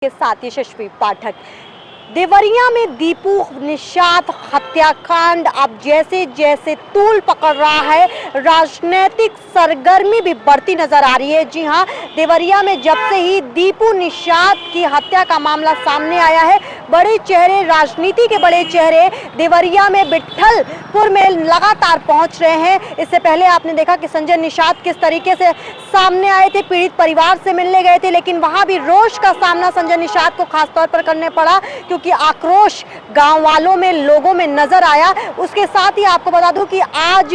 के साथ यशस्वी पाठक। देवरिया में दीपू निषाद हत्याकांड अब जैसे जैसे तूल पकड़ रहा है, राजनीतिक सरगर्मी भी बढ़ती नजर आ रही है। जी हां, देवरिया में जब से ही दीपू निषाद की हत्या का मामला सामने आया है, बड़े चेहरे, राजनीति के बड़े चेहरे देवरिया में विट्ठलपुर में लगातार पहुंच रहे हैं। इससे पहले आपने देखा कि संजय निषाद किस तरीके से सामने आए थे, पीड़ित परिवार से मिलने गए थे, लेकिन वहां भी रोष का सामना संजय निषाद को खासतौर पर करने पड़ा, क्योंकि आक्रोश गांव वालों में, लोगों में नजर आया। उसके साथ ही आपको बता दूं कि आज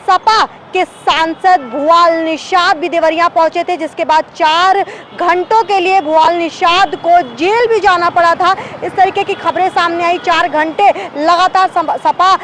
सपा के सांसद भुआल निषाद भी देवरिया पहुंचे थे, जिसके बाद 4 घंटों के लिए भुआल निषाद को जेल भी जाना पड़ा था। इस तरीके की खबरें सामने आई। 4 घंटे लगातार सपा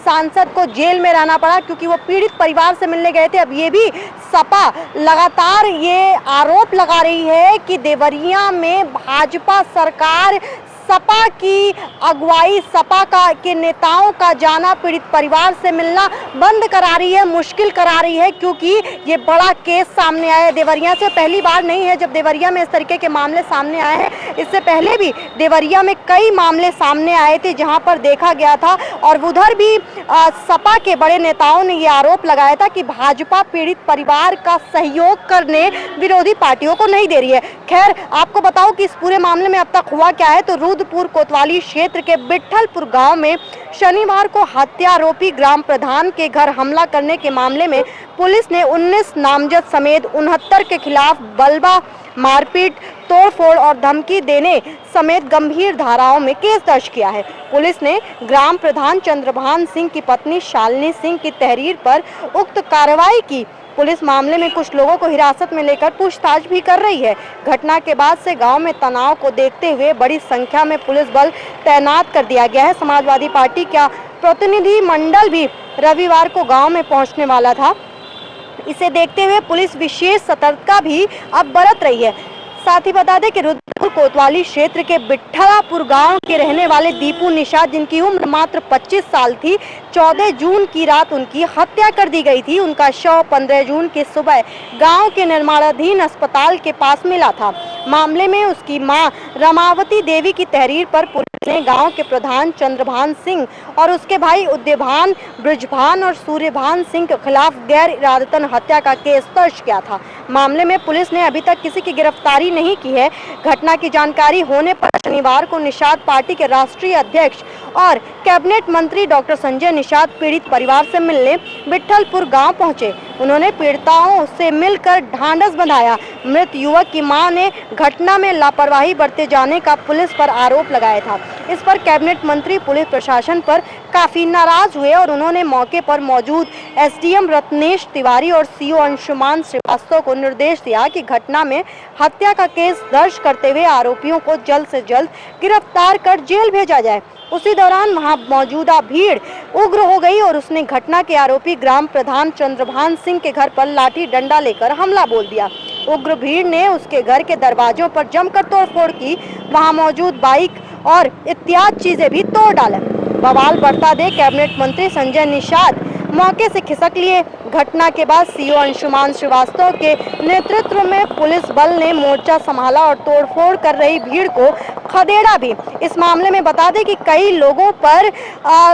सांसद को जेल में रहना पड़ा, क्योंकि वो पीड़ित परिवार से मिलने गए थे। अब ये भी सपा लगातार ये आरोप लगा रही है कि देवरिया में भाजपा सरकार सपा की अगुवाई, सपा के नेताओं का जाना, पीड़ित परिवार से मिलना बंद करा रही है, मुश्किल करा रही है, क्योंकि ये बड़ा केस सामने आया है। देवरिया से पहली बार नहीं है जब देवरिया में इस तरीके के मामले सामने आए हैं। इससे पहले भी देवरिया में कई मामले सामने आए थे जहां पर देखा गया था, और उधर भी सपा के बड़े नेताओं ने ये आरोप लगाया था कि भाजपा पीड़ित परिवार का सहयोग करने विरोधी पार्टियों को नहीं दे रही है। खैर, आपको बताऊं कि इस पूरे मामले में अब तक हुआ क्या है। तो रुद्रपुर कोतवाली क्षेत्र के विट्ठलपुर गांव में शनिवार को हत्यारोपी ग्राम प्रधान के घर हमला करने के मामले में पुलिस ने 19 नामजद समेत 69 के खिलाफ बलवा, मारपीट, तोड़फोड़ और धमकी देने समेत गंभीर धाराओं में केस दर्ज किया है। पुलिस ने ग्राम प्रधान चंद्रभान सिंह की पत्नी शालिनी सिंह की तहरीर पर उक्त कार्रवाई की। पुलिस मामले में कुछ लोगों को हिरासत में लेकर पूछताछ भी कर रही है। घटना के बाद से गांव में तनाव को देखते हुए बड़ी संख्या में पुलिस बल तैनात कर दिया गया है। समाजवादी पार्टी का प्रतिनिधि मंडल भी रविवार को गांव में पहुंचने वाला था। इसे देखते हुए पुलिस विशेष सतर्कता भी अब बरत रही है। साथ ही बता दें कि रुद्रपुर कोतवाली क्षेत्र के विट्ठलापुर गांव के रहने वाले दीपू निषाद, जिनकी उम्र मात्र 25 साल थी, 14 जून की रात उनकी हत्या कर दी गई थी। उनका शव 15 जून की सुबह गांव के निर्माणाधीन अस्पताल के पास मिला था। मामले में उसकी मां रमावती देवी की तहरीर पर पुलिस ने गांव के प्रधान चंद्रभान सिंह और उसके भाई उदयभान, बृजभान और सूर्यभान सिंह के खिलाफ गैर इरादतन हत्या का केस दर्ज किया था। मामले में पुलिस ने अभी तक किसी की गिरफ्तारी नहीं की है। घटना की जानकारी होने पर शनिवार को निषाद पार्टी के राष्ट्रीय अध्यक्ष और कैबिनेट मंत्री डॉक्टर संजय निषाद पीड़ित परिवार से मिलने विट्ठलपुर गांव पहुंचे। उन्होंने पीड़िताओं से मिलकर ढांढस बंधाया। मृत युवक की मां ने घटना में लापरवाही बरते जाने का पुलिस पर आरोप लगाया था। इस पर कैबिनेट मंत्री पुलिस प्रशासन पर काफी नाराज हुए और उन्होंने मौके पर मौजूद एसडीएम रत्नेश तिवारी और सीओ अंशुमान श्रीवास्तव को निर्देश दिया कि घटना में हत्या का केस दर्ज करते हुए आरोपियों को जल्द से जल्द गिरफ्तार कर जेल भेजा जाए। उसी दौरान वहां मौजूदा भीड़ उग्र हो गई और उसने घटना के आरोपी ग्राम प्रधान चंद्रभान सिंह के घर पर लाठी डंडा लेकर हमला बोल दिया। उग्र भीड़ ने उसके घर के दरवाजों पर जमकर तोड़फोड़ की। वहां मौजूद बाइक और इत्यादि चीजें भी तोड़ डाला। बवाल बढ़ता देख कैबिनेट मंत्री संजय निषाद मौके से खिसक लिए। घटना के बाद सीओ अंशुमान श्रीवास्तव के नेतृत्व में पुलिस बल ने मोर्चा संभाला और तोड़फोड़ कर रही भीड़ को खदेड़ा भी। इस मामले में बता दें कि कई लोगों पर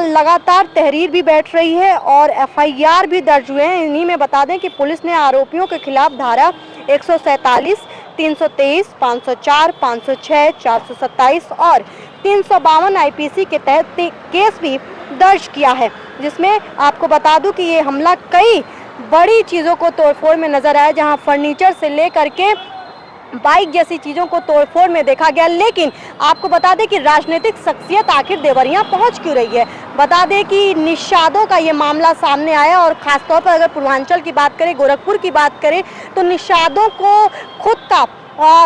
लगातार तहरीर भी बैठ रही है और एफआईआर भी दर्ज हुए हैं। इन्हीं में बता दें कि पुलिस ने आरोपियों के खिलाफ धारा 147, 323, 504, 506, 427 और 352 आईपीसी के तहत केस भी दर्ज किया है, जिसमें आपको बता दूं कि ये हमला कई बड़ी चीज़ों को तोड़फोड़ में नजर आया, जहां फर्नीचर से लेकर के बाइक जैसी चीज़ों को तोड़फोड़ में देखा गया। लेकिन आपको बता दें कि राजनीतिक शख्सियत आखिर देवरिया पहुंच क्यों रही है। बता दें कि निषादों का ये मामला सामने आया, और खासतौर पर अगर पूर्वांचल की बात करें, गोरखपुर की बात करें, तो निषादों को खुद का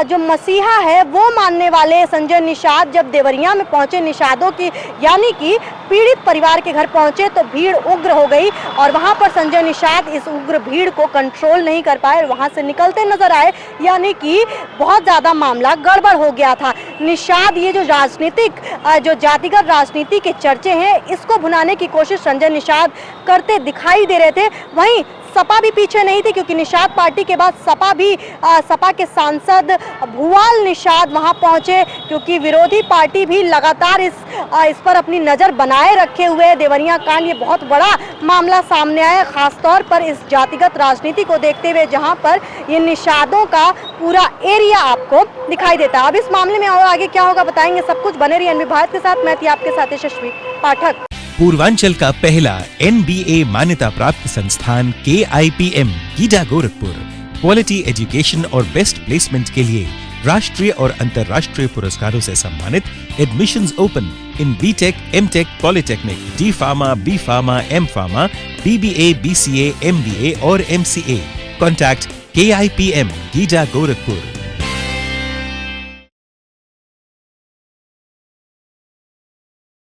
जो मसीहा है वो मानने वाले संजय निषाद जब देवरिया में पहुंचे, निषादों की यानी कि पीड़ित परिवार के घर पहुंचे, तो भीड़ उग्र हो गई और वहां पर संजय निषाद इस उग्र भीड़ को कंट्रोल नहीं कर पाए, वहां से निकलते नजर आए। यानी कि बहुत ज्यादा मामला गड़बड़ हो गया था। निषाद ये जो राजनीतिक जो जातिगत राजनीति के चर्चे हैं, इसको भुनाने की कोशिश संजय निषाद करते दिखाई दे रहे थे। वहीं सपा भी पीछे नहीं थी, क्योंकि निषाद पार्टी के बाद सपा के सांसद भुवाल निषाद वहां पहुंचे, क्योंकि विरोधी पार्टी भी लगातार इस पर अपनी नजर बनाए रखे हुए है। देवरिया कांड ये बहुत बड़ा मामला सामने आया, खासतौर पर इस जातिगत राजनीति को देखते हुए, जहां पर ये निषादों का पूरा एरिया आपको दिखाई देता है। अब इस मामले में और आगे क्या होगा बताएंगे, सब कुछ बने रहिए एनबी भारत के साथ। मैं थी आपके साथ यशस्वी पाठक। पूर्वांचल का पहला NBA मान्यता प्राप्त संस्थान KIPM GIDA Gorakhpur quality education और बेस्ट प्लेसमेंट के लिए राष्ट्रीय और अंतर्राष्ट्रीय पुरस्कारों से सम्मानित। Admissions open in BTech, MTech, polytechnic, D Pharma, B Pharma, M Pharma, BBA, BCA, MBA और MCA। Contact KIPM GIDA Gorakhpur.